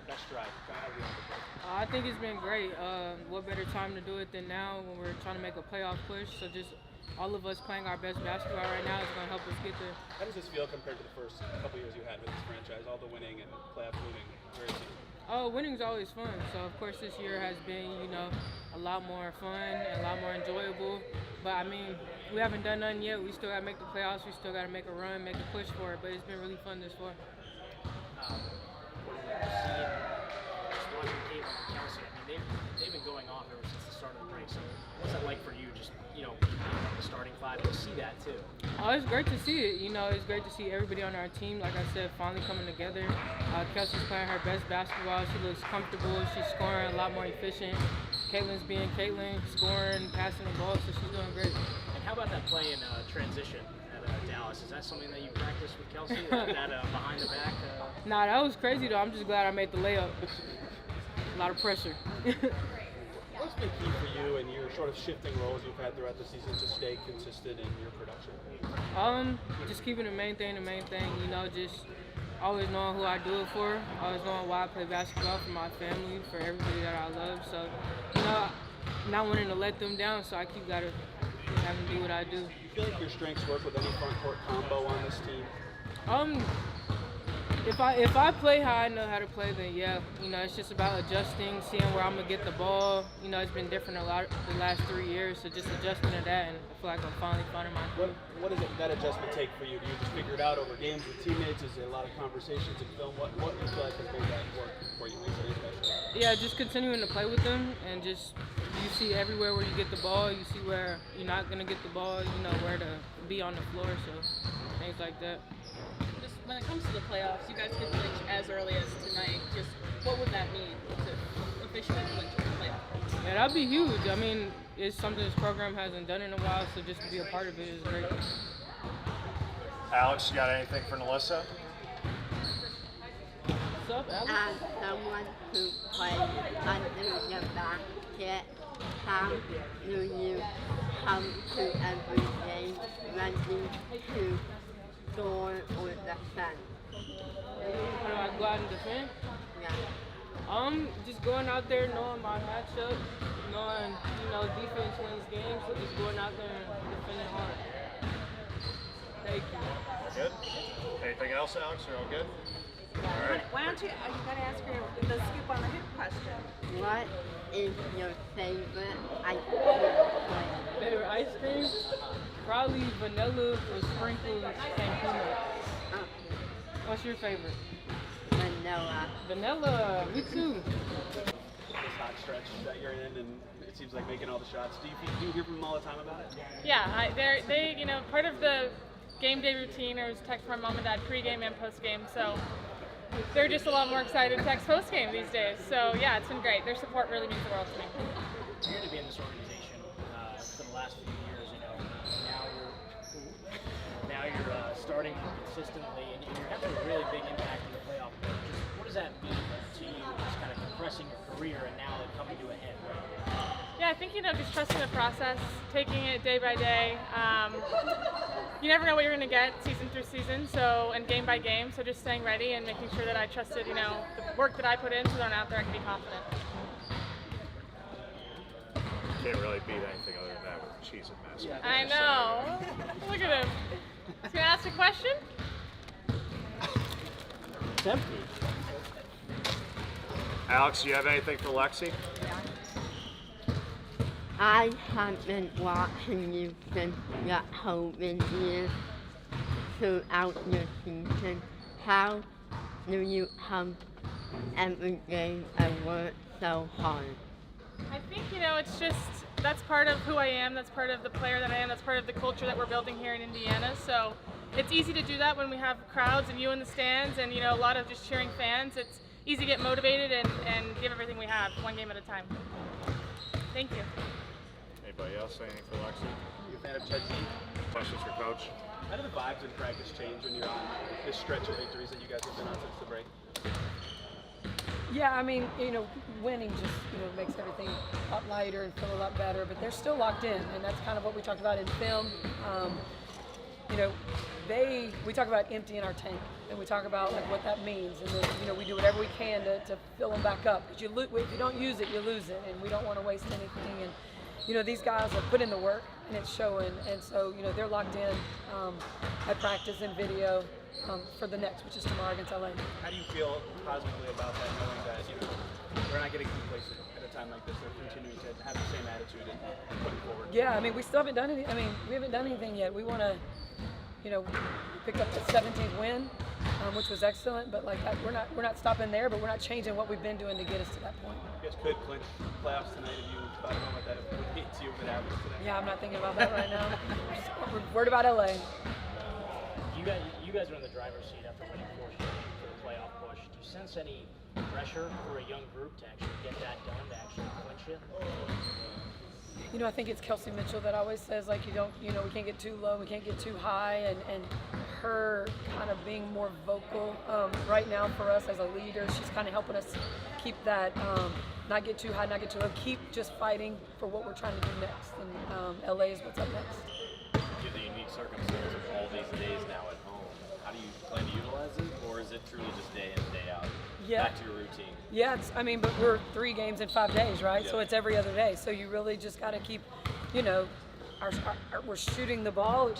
best drive out of the break? I think it's been great. What better time to do it than now when we're trying to make a playoff push? So just all of us playing our best basketball right now is going to help us get there. How does this feel compared to the first couple years you had with this franchise? All the winning and playoff moving. Where is it? Oh, winning's always fun. So of course this year has been, a lot more fun and a lot more enjoyable. But I mean, we haven't done nothing yet. We still got to make the playoffs. We still got to make a run, make a push for it. But it's been really fun this far. They've been going off ever since the start of the break. So what's that like for you? Just the starting five to see that too. Oh, it's great to see it. It's great to see everybody on our team, like I said, finally coming together. Kelsey's playing her best basketball. She looks comfortable. She's scoring a lot more efficient. Caitlin's being Caitlin, scoring, passing the ball, so she's doing great. And how about that play in transition at Dallas? Is that something that you practice with Kelsey? That behind the back? Nah, that was crazy though. I'm just glad I made the layup. A lot of pressure. What's been key for you and your sort of shifting roles you've had throughout the season to stay consistent in your production? Just keeping the main thing. Just always knowing who I do it for, always knowing why I play basketball, for my family, for everybody that I love. So, not wanting to let them down, so I keep having to do what I do. You feel like your strengths work with any front court combo on this team? If I play how I know how to play, then yeah, it's just about adjusting, seeing where I'm gonna get the ball. It's been different a lot the last 3 years, so just adjusting to that, and I feel like I'm finally finding my groove. What does that adjustment take for you? Do you just figure it out over games with teammates? Is there a lot of conversations in film? What do you feel like has made that work for you? Yeah, just continuing to play with them, and just you see everywhere where you get the ball, you see where you're not gonna get the ball, where to be on the floor, so things like that. When it comes to the playoffs, you guys could clinch as early as tonight. Just what would that mean to officially clinch the playoffs? Yeah, that'd be huge. I mean, it's something this program hasn't done in a while, so just to be a part of it is great. Alex, you got anything for Nalissa? What's up, Alex? As someone who plays under the basket, how do you come to every game ready to score or defend? How do I go out and defend? Yeah. Just going out there, knowing my matchup, knowing, defense wins games, so just going out there and defending hard. Thank you. Good. Anything else, Alex? You're all good? All right. Why don't you got to ask her the scoop on the hip question. What is your favorite ice cream? Favorite ice cream? Probably vanilla with sprinkles and peanuts. What's your favorite? Vanilla. Vanilla, me too. This hot stretch that you're in, and it seems like making all the shots. Do you hear from them all the time about it? Yeah, part of the game day routine is text from my mom and dad pregame and postgame, so they're just a lot more excited to text postgame these days. So yeah, it's been great. Their support really means the world to me. You're going to be in this organization for the last few years, now you're starting consistently, and you're having a really big impact in the playoff. Just what does that mean to you, just kind of compressing your career and now it coming to a head, right? Yeah, I think, just trusting the process, taking it day by day. You never know what you're going to get season through season, and game by game, so just staying ready and making sure that I trusted, the work that I put in so that I'm out there I can be confident. Can't really beat anything other than that with cheese and mess. I know. Look at him. He's going to ask a question? Alex, do you have anything for Lexi? I have been watching you since the COVID years throughout your season. How do you come every day and work so hard? I think, it's just, that's part of who I am, that's part of the player that I am, that's part of the culture that we're building here in Indiana. So it's easy to do that when we have crowds and you in the stands and, a lot of just cheering fans. It's easy to get motivated and give everything we have, one game at a time. Thank you. Anybody else? Anything for Lexi? You a fan of Ted Z? Questions for Coach? How do the vibes in practice change when you're on this stretch of victories that you guys have been on since the break? Yeah, I mean, winning just, makes everything a lot lighter and feel a lot better, but they're still locked in, and that's kind of what we talked about in film. we talk about emptying our tank, and we talk about like what that means, and then we do whatever we can to fill them back up. Because if you don't use it, you lose it, and we don't want to waste anything. And these guys have put in the work, and it's showing. And so they're locked in at practice and video for the next, which is tomorrow against LA. How do you feel positively about that, knowing that we're not getting complacent at a time like this? They're continuing to have the same attitude and putting forward. Yeah, I mean, we still haven't done anything. I mean, we haven't done anything yet. We want to, we picked up the 17th win, which was excellent. But like we're not stopping there. But we're not changing what we've been doing to get us to that point. You guys could clinch playoffs tonight if you thought about what that would mean to you if it happens today. Yeah, I'm not thinking about that right now. We're worried about LA. You guys are in the driver's seat after winning 4 straight for the playoff push. Do you sense any pressure for a young group to actually get that done, to actually clinch it? I think it's Kelsey Mitchell that always says, like, we can't get too low, we can't get too high, and her kind of being more vocal right now for us as a leader. She's kind of helping us keep that, not get too high, not get too low, keep just fighting for what we're trying to do next. And LA is what's up next. Due to the unique circumstances of all these days now at home, how do you plan to utilize it, or is it truly just day in, day out? Yeah. Back to your routine. Yeah, but we're 3 games in 5 days, right? Yeah. So it's every other day. So you really just got to keep, we're shooting the ball,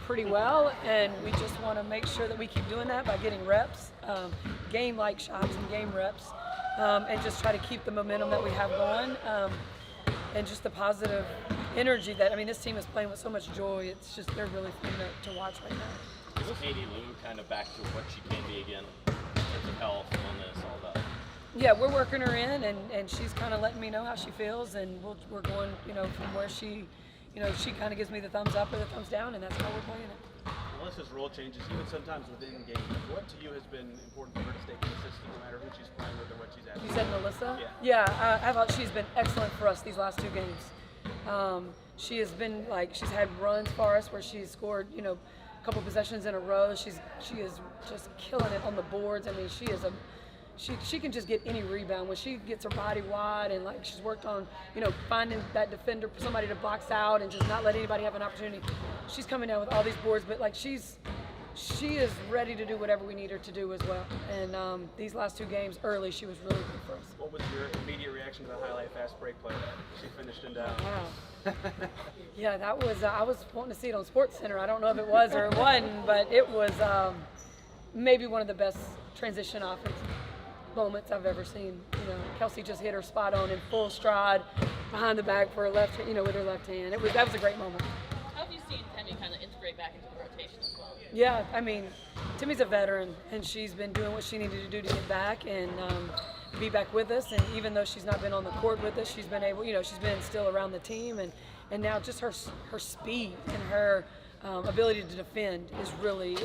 pretty well, and we just want to make sure that we keep doing that by getting reps, game-like shots and game reps, and just try to keep the momentum that we have going, and just the positive energy that, this team is playing with so much joy. It's just, they're really fun to watch right now. Is Katie Lou kind of back to what she can be again in terms of health, illness, all that? Yeah, we're working her in, and she's kind of letting me know how she feels, and we're going, from where she, she kind of gives me the thumbs up or the thumbs down, and that's how we're playing it. Melissa's role changes, even sometimes within games. What to you has been important for her to stay consistent, no matter who she's playing with or what she's at? You said Melissa? Yeah. Yeah, I thought she's been excellent for us these last 2 games. She has been she's had runs for us where she's scored, a couple possessions in a row. She is just killing it on the boards. She can just get any rebound when she gets her body wide, and she's worked on, finding that defender, somebody to box out and just not let anybody have an opportunity. She's coming down with all these boards, but she is ready to do whatever we need her to do as well. And these last 2 games early, she was really good for us. What was your immediate reaction to the highlight fast break play? She finished and down. Wow. Yeah, that was, I was wanting to see it on SportsCenter. I don't know if it was or it wasn't, but it was maybe one of the best transition offense moments I've ever seen. Kelsey just hit her spot on in full stride behind the back for her left, with her left hand. That was a great moment. How have you seen Temi kind of integrate back into the rotation as well? Yeah, Timmy's a veteran, and she's been doing what she needed to do to get back and be back with us. And even though she's not been on the court with us, she's been able, she's been still around the team. And now just her speed and her ability to defend is really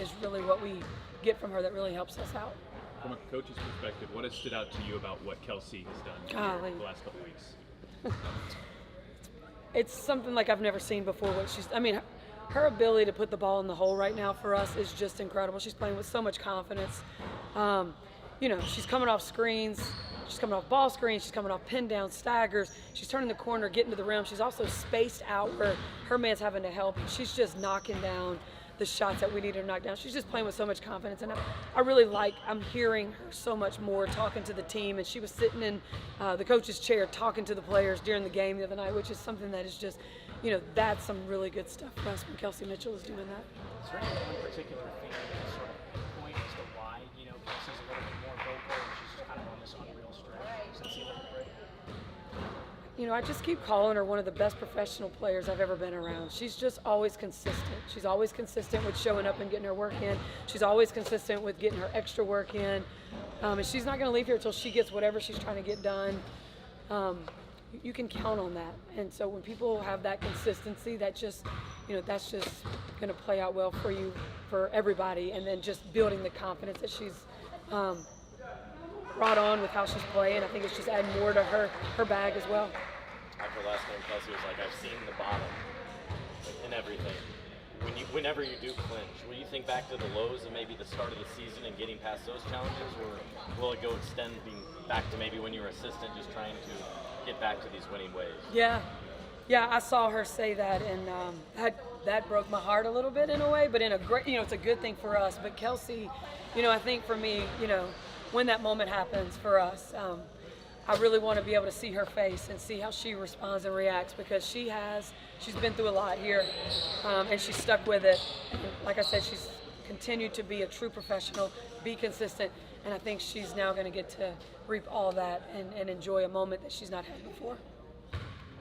what we get from her that really helps us out. From a coach's perspective, what has stood out to you about what Kelsey has done here the last couple weeks? It's something like I've never seen before. Her ability to put the ball in the hole right now for us is just incredible. She's playing with so much confidence. She's coming off screens. She's coming off ball screens. She's coming off pin down staggers. She's turning the corner, getting to the rim. She's also spaced out where her man's having to help. She's just knocking down the shots that we need her to knock down. She's just playing with so much confidence, and I'm hearing her so much more talking to the team, and she was sitting in the coach's chair talking to the players during the game the other night, which is something that is just, that's some really good stuff for us when Kelsey Mitchell is doing that. Is there any one particular thing that you can sort of pinpoint as to why, Kelsey's a little bit more vocal and she's just kind of on this unreal stretch since the Olympic break? I just keep calling her one of the best professional players I've ever been around. She's just always consistent. She's always consistent with showing up and getting her work in. She's always consistent with getting her extra work in. And she's not going to leave here until she gets whatever she's trying to get done. You can count on that. And so when people have that consistency, that just, that's just going to play out well for you, for everybody. And then just building the confidence that she's brought on with how she's playing. I think it's just adding more to her bag as well. After last game, Kelsey was like, I've seen the bottom in everything. Whenever you do clinch, will you think back to the lows of maybe the start of the season and getting past those challenges, or will it go extending back to maybe when you were assistant, just trying to get back to these winning ways? Yeah, I saw her say that, and that broke my heart a little bit in a way, but in a great, it's a good thing for us. But Kelsey, I think for me, when that moment happens for us, I really want to be able to see her face and see how she responds and reacts, because she's been through a lot here, and she's stuck with it. And like I said, she's continued to be a true professional, be consistent, and I think she's now going to get to reap all that and enjoy a moment that she's not had before.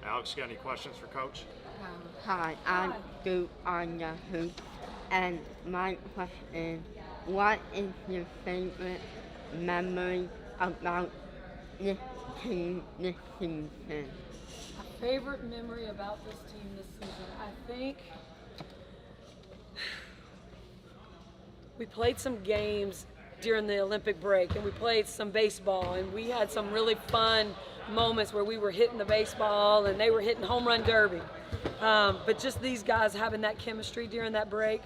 Alex, you got any questions for Coach? Hi, I'm Duke on the hoop, and my question is, what is your favorite memory about this team this season? My favorite memory about this team this season, I think we played some games during the Olympic break, and we played some baseball, and we had some really fun moments where we were hitting the baseball and they were hitting home run derby. But just these guys having that chemistry during that break.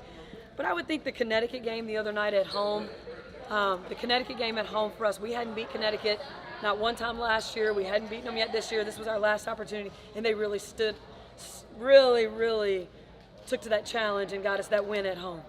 But I would think the Connecticut game the other night at home, the Connecticut game at home for us, we hadn't beat Connecticut not one time last year. We hadn't beaten them yet this year. This was our last opportunity, and they really really took to that challenge and got us that win at home.